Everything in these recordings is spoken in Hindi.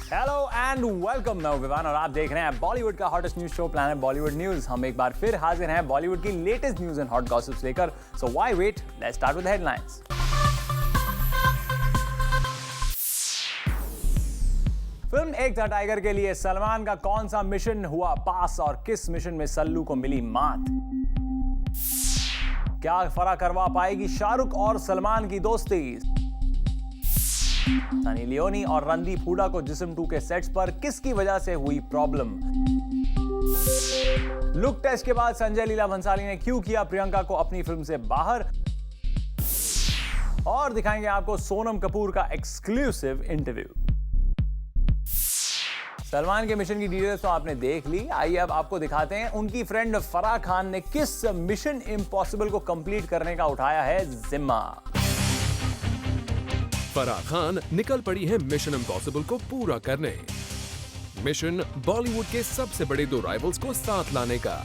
हेलो एंड वेलकम, मैं विवान और आप देख रहे हैं बॉलीवुड का hottest news show planet Bollywood news. हम एक बार फिर हाजिर हैं बॉलीवुड की latest news and hot gossips लेकर। So why wait, let's start with headlines. Film Ek Tha tiger के लिए सलमान का कौन सा मिशन हुआ पास और किस मिशन में सल्लू को मिली मात? क्या फराह करवा पाएगी शाहरुख और सलमान की दोस्ती? सनी लियोनी और रणदीप हुडा को जिस्म 2 के सेट्स पर किसकी वजह से हुई प्रॉब्लम? लुक टेस्ट के बाद संजय लीला भंसाली ने क्यों किया प्रियंका को अपनी फिल्म से बाहर? और दिखाएंगे आपको सोनम कपूर का एक्सक्लूसिव इंटरव्यू। सलमान के मिशन की डिटेल्स तो आपने देख ली, आइए अब आपको दिखाते हैं उनकी फ्रेंड फराह खान ने किस मिशन इम्पॉसिबल को कंप्लीट करने का उठाया है जिम्मा। फराह खान निकल पड़ी है मिशन इम्पॉसिबल को पूरा करने। मिशन बॉलीवुड के सबसे बड़े दो राइवल्स को साथ लाने का,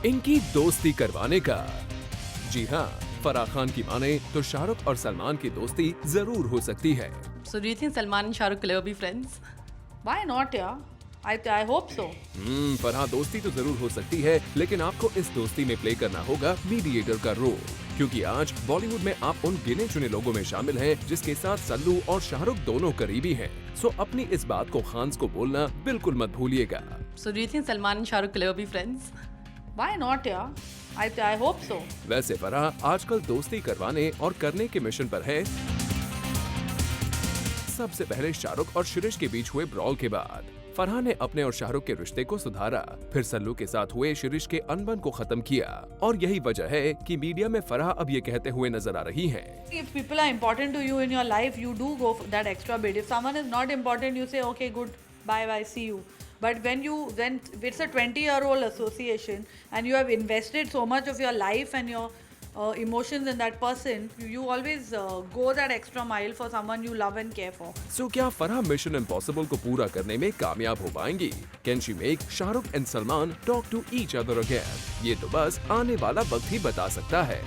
इनकी दोस्ती करवाने का। जी हाँ, फराह खान की माने तो शाहरुख और सलमान की दोस्ती जरूर हो सकती है। So do you think Salman and Shah Rukh will ever be friends? Why not, yeah? I hope so. Farah दोस्ती तो जरूर हो सकती है, लेकिन आपको इस दोस्ती में प्ले करना होगा मीडिएटर का रोल, क्योंकि आज बॉलीवुड में आप उन गिने चुने लोगों में शामिल हैं जिसके साथ सल्लू और शाहरुख दोनों करीबी हैं। सो अपनी इस बात को खान्स को बोलना बिल्कुल मत भूलिएगा। So do you think Salman and Shah Rukh will ever be friends? Why not, yeah? I hope so. वैसे फराह आजकल दोस्ती करवाने और करने के मिशन पर है। सबसे पहले शाहरुख और शिरीष के बीच हुए ब्रॉल के बाद फराह ने अपने और शाहरुख के रिश्ते को सुधारा, फिर सल्लू के साथ हुए शिरीष के अनबन को खत्म किया, और यही वजह है कि मीडिया में फराह अब ये कहते हुए नजर आ रही हैं। If people are important to you in your life, you do go for that extra bit. If someone is not important, you say, okay, good, bye, see you. But when it's a 20-year-old association and you have invested so much of your life and your emotions in that person, you always go that extra mile for someone you love and care for. So क्या फराह मिशन इम्पॉसिबल को पूरा करने में कामयाब हो पाएंगी? Can she make Shahrukh and Salman talk to each other again? ये तो बस आने वाला वक्त ही बता सकता है।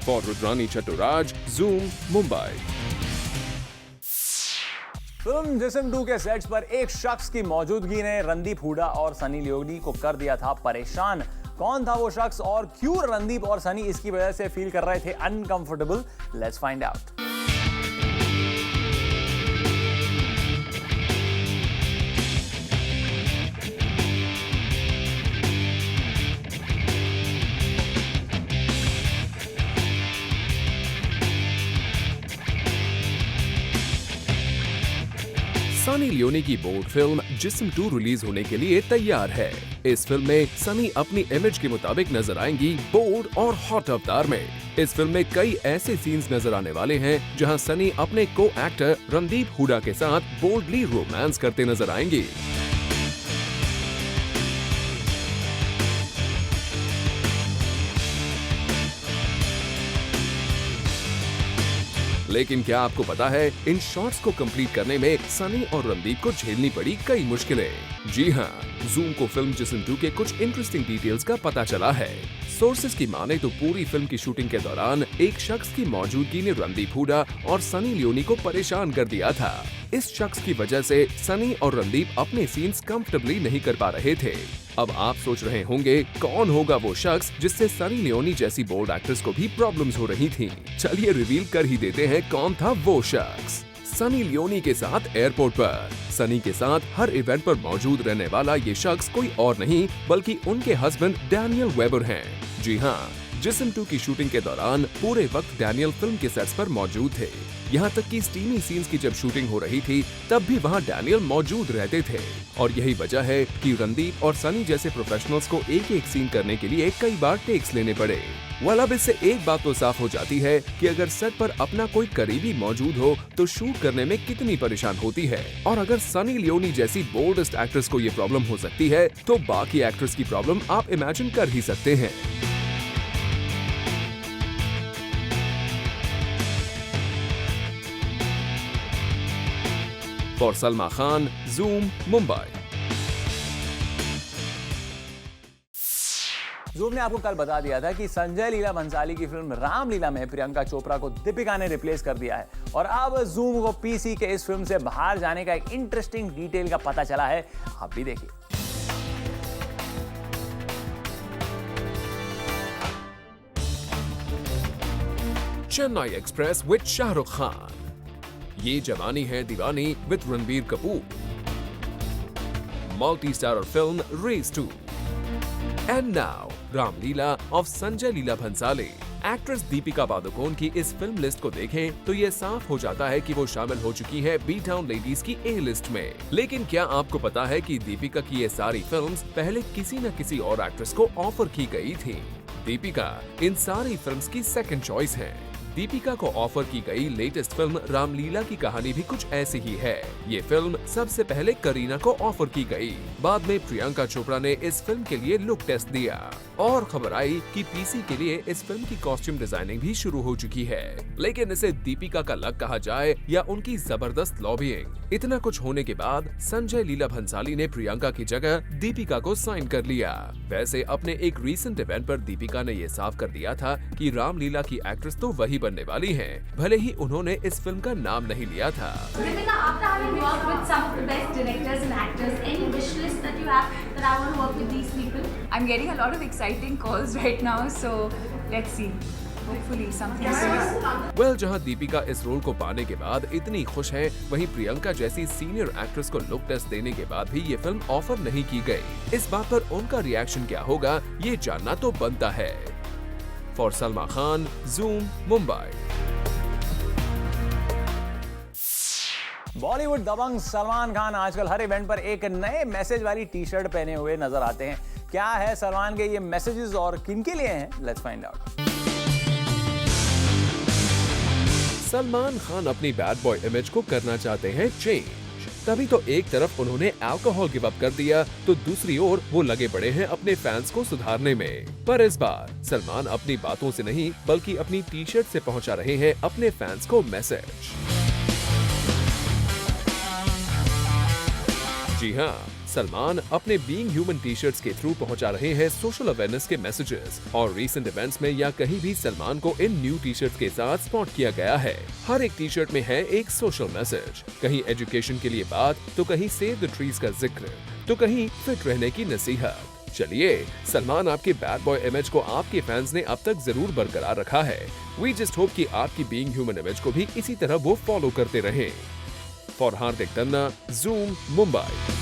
For Rudrani Chattoraj, Zoom, Mumbai. Film जिस्म 2 के सेट्स पर एक शख्स की मौजूदगी ने रणदीप हुडा और सनी लियोनी को कर दिया था परेशान। कौन था वो शख्स और क्यों रणदीप और सनी इसकी वजह से फील कर रहे थे uncomfortable? Let's find out. Sunny Leone की बोल्ड फिल्म जिस्म 2 रिलीज होने के लिए तैयार है। इस फिल्म में सनी अपनी इमेज के मुताबिक नजर आएंगी बोल्ड और हॉट अवतार में। इस फिल्म में कई ऐसे सीन्स नजर आने वाले हैं जहां सनी अपने को एक्टर रणदीप हुडा के साथ बोल्डली रोमांस करते नजर आएंगे। लेकिन क्या आपको पता है, इन शॉट्स को कंप्लीट करने में सनी और रणदीप को झेलनी पड़ी कई मुश्किलें। जी हाँ, जूम को फिल्म जिस्म 2 के कुछ इंटरेस्टिंग डिटेल्स का पता चला है। सोर्सेज की माने तो पूरी फिल्म की शूटिंग के दौरान एक शख्स की मौजूदगी ने रणदीप हुडा और सनी लियोनी को परेशान कर दिया था। इस शख्स की वजह से सनी और रणदीप अपने सीन्स कंफर्टेबली नहीं कर पा रहे थे। अब आप सोच रहे होंगे कौन होगा वो शख्स जिससे सनी लियोनी जैसी बोल्ड एक्ट्रेस को भी प्रॉब्लम्स हो रही थीं। चलिए रिवील कर ही देते हैं कौन था वो शख्स। सनी लियोनी के साथ एयरपोर्ट पर सनी के साथ हर इवेंट पर मौजूद रहने वाला ये शख्स कोई और नहीं बल्कि उनके हस्बैंड डैनियल वेबर हैं। जी हाँ, जिस्म 2 की शूटिंग के दौरान पूरे वक्त डैनियल फिल्म के सेट्स पर मौजूद थे। यहाँ तक कि स्टीमी सीन्स की जब शूटिंग हो रही थी तब भी वहाँ डैनियल मौजूद रहते थे, और यही वजह है कि रणदीप और सनी जैसे प्रोफेशनल्स को एक एक सीन करने के लिए कई बार टेक्स लेने पड़े। अब इससे एक बात तो साफ हो जाती है कि अगर सेट पर अपना कोई करीबी मौजूद हो तो शूट करने में कितनी परेशान होती है, और अगर सनी लियोनी जैसी बोल्डेस्ट एक्ट्रेस को ये प्रॉब्लम हो सकती है तो बाकी एक्ट्रेस की प्रॉब्लम आप इमेजिन कर ही सकते हैं। For Salma Khan, Zoom, Mumbai. Zoom ने आपको कल बता दिया था कि संजय लीला भंसाली की फिल्म रामलीला में प्रियंका चोपड़ा को दीपिका ने रिप्लेस कर दिया है और अब जूम को पीसी के इस फिल्म से बाहर जाने का एक इंटरेस्टिंग डिटेल का पता चला है। आप भी देखिए। Chennai Express with Shahrukh Khan, Yeh Jawaani Hai Deewani with Ranbir Kapoor, multi-starrer film Race 2, and now Ramleela of Sanjay Leela Bhansali. Actress Deepika Padukone की इस फिल्म लिस्ट को देखें तो ये साफ हो जाता है कि वो शामिल हो चुकी है बी टाउन लेडीज की ए लिस्ट में। लेकिन क्या आपको पता है कि दीपिका की ये सारी फिल्म्स पहले किसी न किसी और एक्ट्रेस को ऑफर की गई थी? दीपिका इन सारी फिल्म्स की सेकंड चॉइस है। दीपिका को ऑफर की गई लेटेस्ट फिल्म रामलीला की कहानी भी कुछ ऐसी ही है। ये फिल्म सबसे पहले करीना को ऑफर की गई, बाद में प्रियंका चोपड़ा ने इस फिल्म के लिए लुक टेस्ट दिया और खबर आई कि पीसी के लिए इस फिल्म की कॉस्ट्यूम डिजाइनिंग भी शुरू हो चुकी है। लेकिन इसे दीपिका का लक कहा जाए या उनकी जबरदस्त लॉबिंग, इतना कुछ होने के बाद संजय लीला भंसाली ने प्रियंका की जगह दीपिका को साइन कर लिया। वैसे अपने एक रीसेंट इवेंट पर दीपिका ने ये साफ कर दिया था कि रामलीला की एक्ट्रेस तो वही बनने वाली हैं, भले ही उन्होंने इस फिल्म का नाम नहीं लिया था। Deepika, after having worked with some of the best directors and actors, any wish list that you have that I want to work with these people? I'm getting a lot of exciting calls right now, so let's see. Hopefully something soon. Well, जहां दीपिका इस रोल को पाने के बाद इतनी खुश है, वहीं प्रियंका जैसी सीनियर एक्ट्रेस को लुक टेस्ट देने के बाद भी ये फिल्म ऑफर नहीं की गई। इस बात पर उनका रिएक्शन क्या होगा, ये जानना तो बनता है। For Salma Khan, zoom, Mumbai. Bollywood Dabangg Salman Khan आजकल हर इवेंट पर एक नए मैसेज वाली टी शर्ट पहने हुए नजर आते हैं। क्या है सलमान के ये मैसेजेस और किन के लिए हैं? Let's find out. Salman Khan अपनी बैड बॉय इमेज को करना चाहते हैं चेंज, तभी तो एक तरफ उन्होंने अल्कोहल गिव अप कर दिया तो दूसरी ओर वो लगे पड़े हैं अपने फैंस को सुधारने में। पर इस बार सलमान अपनी बातों से नहीं बल्कि अपनी टी शर्ट से पहुंचा रहे हैं अपने फैंस को मैसेज। जी हाँ, सलमान अपने बीइंग ह्यूमन टी शर्ट्स के थ्रू पहुंचा रहे हैं सोशल अवेयरनेस के मैसेजेस और रीसेंट इवेंट्स में या कहीं भी सलमान को इन न्यू टी शर्ट्स के साथ स्पॉट किया गया है। हर एक टी शर्ट में है एक सोशल मैसेज, कहीं एजुकेशन के लिए बात तो कहीं सेव द ट्रीज का जिक्र तो कहीं फिट रहने की नसीहत। चलिए, सलमान आपके बैड बॉय इमेज को आपके फैंस ने अब तक जरूर बरकरार रखा है। वी जस्ट होप कि आपकी बीइंग ह्यूमन इमेज को भी इसी तरह वो फॉलो करते रहें। For Hardik Tanna, zoom, Mumbai.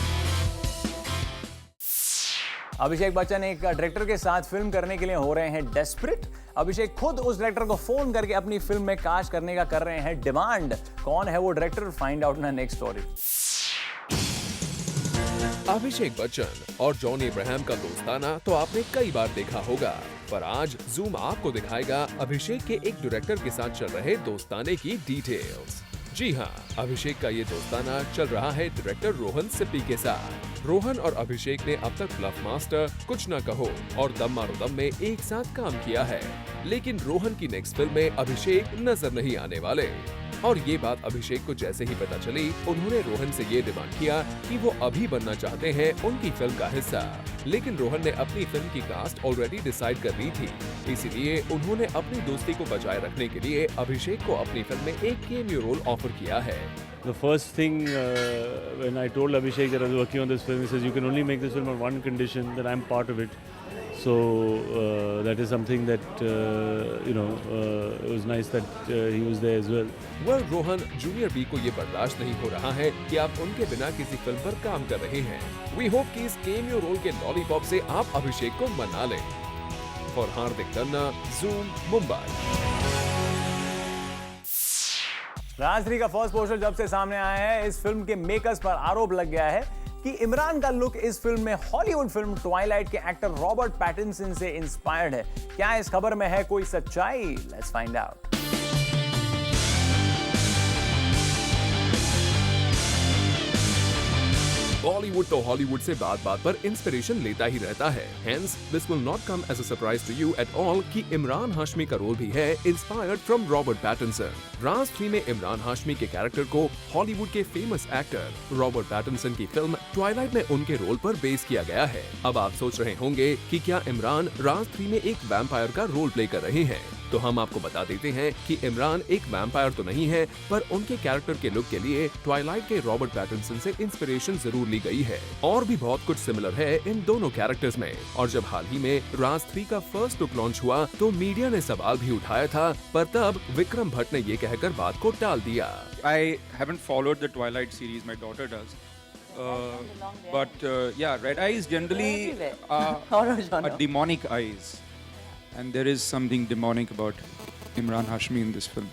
Abhishek Bachchan एक डायरेक्टर के साथ फिल्म करने के लिए हो रहे हैं डेस्परेट। अभिषेक खुद उस डायरेक्टर को फोन करके अपनी फिल्म में कास्ट करने का कर रहे हैं डिमांड। कौन है वो director? Find out in next story. Abhishek Bachchan और जॉन अब्राहम का दोस्ताना तो आपने कई बार देखा होगा, पर आज जूम आपको दिखाएगा अभिषेक के एक डायरेक्टर के साथ चल रहे दोस्ताने की डिटेल्स। जी हाँ, अभिषेक का ये दोस्ताना चल रहा है डायरेक्टर रोहन सिप्पी के साथ। रोहन और अभिषेक ने अब तक ब्लफ मास्टर, कुछ ना कहो और दम मारो दम में एक साथ काम किया है, लेकिन रोहन की नेक्स्ट फिल्म में अभिषेक नजर नहीं आने वाले। और ये बात अभिषेक को जैसे ही पता चली, उन्होंने रोहन से ये डिमांड किया कि वो अभी बनना चाहते हैं उनकी फिल्म का हिस्सा। लेकिन रोहन ने अपनी फिल्म की कास्ट ऑलरेडी डिसाइड कर ली थी, इसीलिए उन्होंने अपनी दोस्ती को बचाए रखने के लिए अभिषेक को अपनी फिल्म में एक कैमियो रोल ऑफर किया है। The first thing when I told Abhishek that I was working on this film, he says you can only make this film on one condition, that I'm part of it. So that is something that it was nice that he was there as well. Well, Rohan junior B को ये बर्दाश्त नहीं हो रहा है कि आप उनके बिना किसी फिल्म पर काम कर रहे हैं। We hope कि इस कैमियो रोल के लॉलीपॉप से आप अभिषेक को मना लें। For Hardik Tanna, zoom, Mumbai. राज 3 का फर्स्ट पोस्टर जब से सामने आया है, इस फिल्म के मेकर्स पर आरोप लग गया है कि इमरान का लुक इस फिल्म में हॉलीवुड फिल्म ट्वाइलाइट के एक्टर रॉबर्ट पैटिंसन से इंस्पायर्ड है। क्या इस खबर में है कोई सच्चाई? Let's find out. बॉलीवुड तो हॉलीवुड से बात-बात पर इंस्पिरेशन लेता ही रहता है। Hence, this will not come as a surprise to you at all कि इमरान हाशमी का रोल भी है इंस्पायर्ड फ्रॉम रॉबर्ट पैटिंसन। राज 3 में इमरान हाशमी के कैरेक्टर को हॉलीवुड के फेमस एक्टर रॉबर्ट पैटिंसन की फिल्म ट्वाइलाइट में उनके रोल पर बेस किया गया है। अब आप सोच रहे होंगे कि क्या इमरान राज 3 में एक वैम्पायर का रोल प्ले कर रहे हैं, तो हम आपको बता देते हैं कि इमरान एक वैम्पायर तो नहीं है, पर उनके कैरेक्टर के लुक के लिए ट्वाइलाइट के रॉबर्ट पैटिंसन से इंस्पिरेशन जरूर ली गई है। और भी बहुत कुछ सिमिलर है इन दोनों कैरेक्टर्स में। और जब हाल ही में राज 3 का फर्स्ट लुक लॉन्च हुआ तो मीडिया ने सवाल भी उठाया था, पर तब विक्रम भट्ट ने ये कहकर बात को टाल दिया। I haven't followed the Twilight series. My daughter does. But yeah, red eyes generally are demonic eyes, and there is something demonic about Imran Hashmi in this film.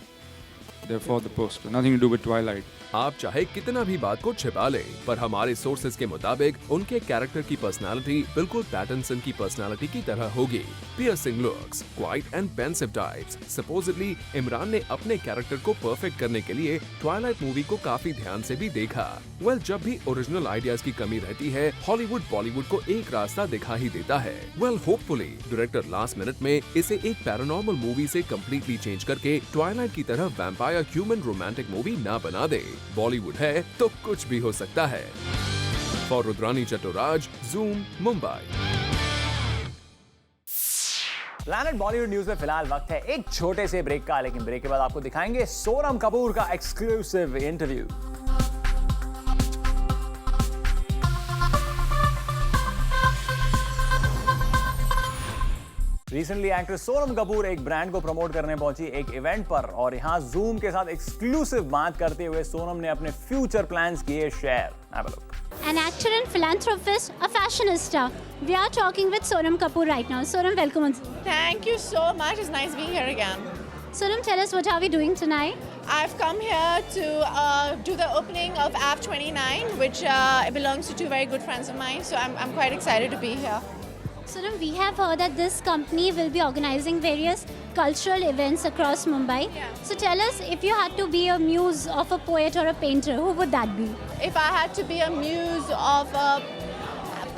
Therefore, the poster nothing to do with Twilight. आप चाहे कितना भी बात को छिपा ले, पर हमारे सोर्सेज के मुताबिक उनके कैरेक्टर की पर्सनालिटी बिल्कुल पैटिंसन की पर्सनालिटी की तरह होगी। Piercing looks, quiet and pensive types. Supposedly Imran ने अपने कैरेक्टर को परफेक्ट करने के लिए ट्वाइलाइट मूवी को काफी ध्यान से भी देखा। जब भी ओरिजिनल आइडियाज की कमी रहती है, हॉलीवुड बॉलीवुड को एक रास्ता दिखा ही देता है। होपफुली डायरेक्टर लास्ट मिनट में इसे एक पैरानॉर्मल मूवी से कम्प्लीटली चेंज करके ट्वाइलाइट की तरह वैम्पायर ह्यूमन रोमांटिक मूवी ना बना दे। बॉलीवुड है तो कुछ भी हो सकता है। For Rudrani Chattoraj, zoom, Mumbai. Planet Bollywood news में फिलहाल वक्त है एक छोटे से ब्रेक का, लेकिन ब्रेक के बाद आपको दिखाएंगे सोनम कपूर का exclusive interview. Recently actress Sonam Kapoor एक ब्रांड को प्रमोट करने पहुंची एक इवेंट पर, और यहां जूम के साथ एक्सक्लूसिव बात करते हुए सोनम ने अपने फ्यूचर प्लान्स किए share. Have a look. An actor and philanthropist, a fashionista. We are talking with Sonam Kapoor right now. Sonam, welcome on Zoom. Thank you so much. It's nice being here again. Sonam, tell us, what are we doing tonight? I've come here to do the opening of App 29, which belongs to two very good friends of mine. So I'm quite excited to be here. Sonam, we have heard that this company will be organizing various cultural events across Mumbai. Yeah. So tell us, if you had to be a muse of a poet or a painter, who would that be? If I had to be a muse of a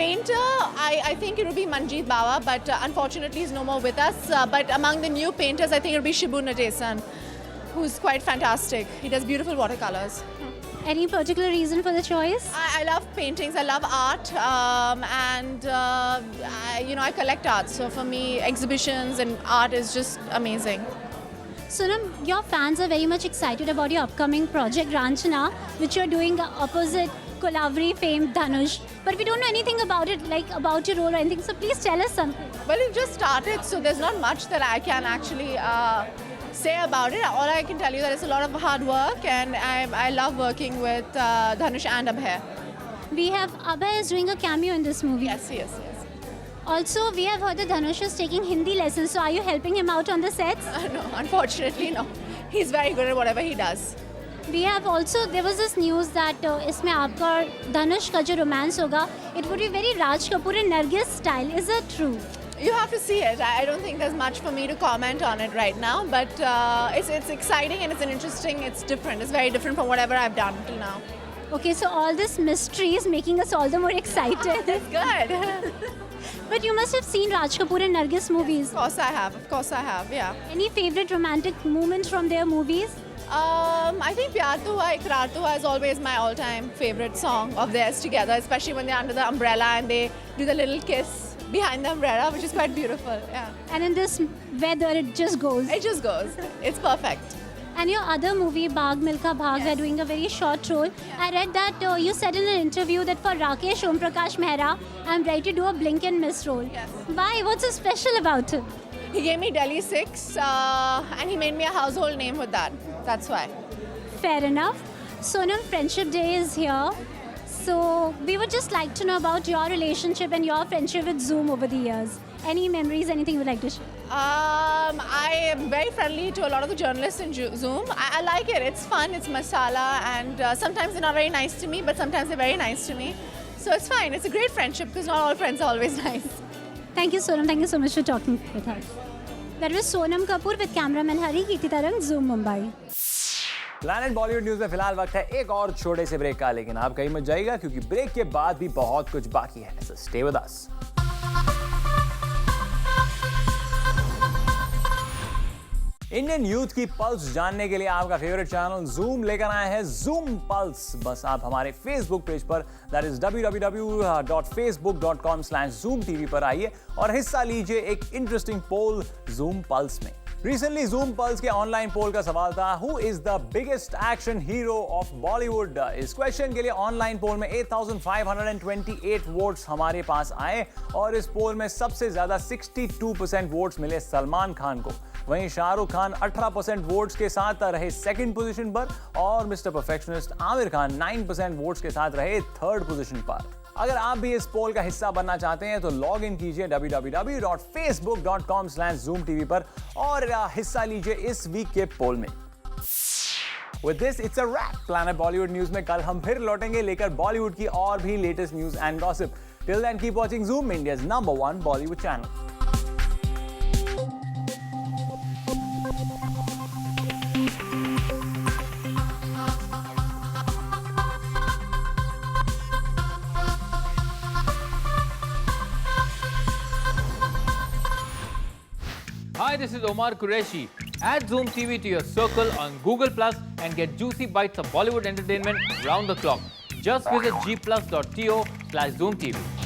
painter, I think it would be Manjeet Bawa, but unfortunately he's no more with us. But among the new painters, I think it would be Shibu Nadesan, who's quite fantastic. He does beautiful watercolors. Any particular reason for the choice? I love paintings, I love art, and I collect art. So for me, exhibitions and art is just amazing. Sonam, your fans are very much excited about your upcoming project Ranchana, which you're doing opposite Kolavri famed Dhanush. But we don't know anything about it, like about your role or anything. So please tell us something. Well, it just started, so there's not much that I can actually say about it. All I can tell you that it's a lot of hard work, and I love working with Dhanush and Abhay. We have Abhay is doing a cameo in this movie. Yes. Also, we have heard that Dhanush is taking Hindi lessons. So are you helping him out on the sets? No, unfortunately, no. He's very good at whatever he does. We have also, there was this news that इसमें आपका और धनुष का जो romance होगा, it would be very Raj Kapoor and Nargis style. Is that true? You have to see it. I don't think there's much for me to comment on it right now, but it's exciting and it's different. It's very different from whatever I've done till now. Okay, so all this mystery is making us all the more excited. That's good. But you must have seen Raj Kapoor and Nargis movies. Of course I have, yeah. Any favorite romantic moments from their movies? I think Pyar To Hua, Ikrar To Hua is always my all-time favorite song of theirs together, especially when they're under the umbrella and they do the little kiss behind the umbrella, which is quite beautiful, yeah. And in this weather, it just goes. It just goes. It's perfect. And your other movie, Bhaag Milkha Bhaag, you're doing a very short role. I read that you said in an interview that for Rakesh Om Prakash Mehra, I'm ready to do a blink and miss role. Yes. Why? What's so special about it? He gave me Delhi 6 and he made me a household name with that. That's why. Fair enough. Sonam, Friendship Day is here. So we would just like to know about your relationship and your friendship with Zoom over the years. Any memories, anything you would like to share? I am very friendly to a lot of the journalists in Zoom. I like it. It's fun. It's masala, and sometimes they're not very nice to me, but sometimes they're very nice to me. So it's fine. It's a great friendship because not all friends are always nice. Thank you, Sonam. Thank you so much for talking with us. That was Sonam Kapoor with cameraman Hari, Kirti Tarang, Zoom Mumbai. Planet Bollywood news में फिलहाल वक्त है एक और छोटे से ब्रेक का, लेकिन आप कहीं मत जाइएगा क्योंकि ब्रेक के बाद भी बहुत कुछ बाकी है। So stay with us. Indian youth की पल्स जानने के लिए आपका फेवरेट चैनल जूम लेकर आया है जूम पल्स। बस आप हमारे फेसबुक पेज पर दैट इज www.facebook.com/zoomtv पर आइए और हिस्सा लीजिए एक इंटरेस्टिंग पोल जूम पल्स में। रिसेंटली जूम पल्स के ऑनलाइन पोल का सवाल था, who is the biggest action hero of Bollywood. इस क्वेश्चन के लिए ऑनलाइन पोल में 8528 वोट्स हमारे पास आए और इस पोल में सबसे ज्यादा 62% वोट्स मिले सलमान खान को। वहीं शाहरुख खान 18% वोट्स के साथ रहे सेकंड पोजीशन पर और mister perfectionist Aamir Khan 9% votes के साथ रहे थर्ड पोजीशन पर। अगर आप भी इस पोल का हिस्सा बनना चाहते हैं तो लॉग इन कीजिए www.facebook.com/zoomtv पर और हिस्सा लीजिए इस वीक के पोल में। With this, it's a wrap. Planet Bollywood news में कल हम फिर लौटेंगे लेकर बॉलीवुड की और भी latest news and gossip. Till then, keep watching Zoom, India's #1 Bollywood channel. Hi, this is Omar Qureshi. Add Zoom TV to your circle on Google Plus and get juicy bites of Bollywood entertainment round the clock. Just visit gplus.to/ZoomTV.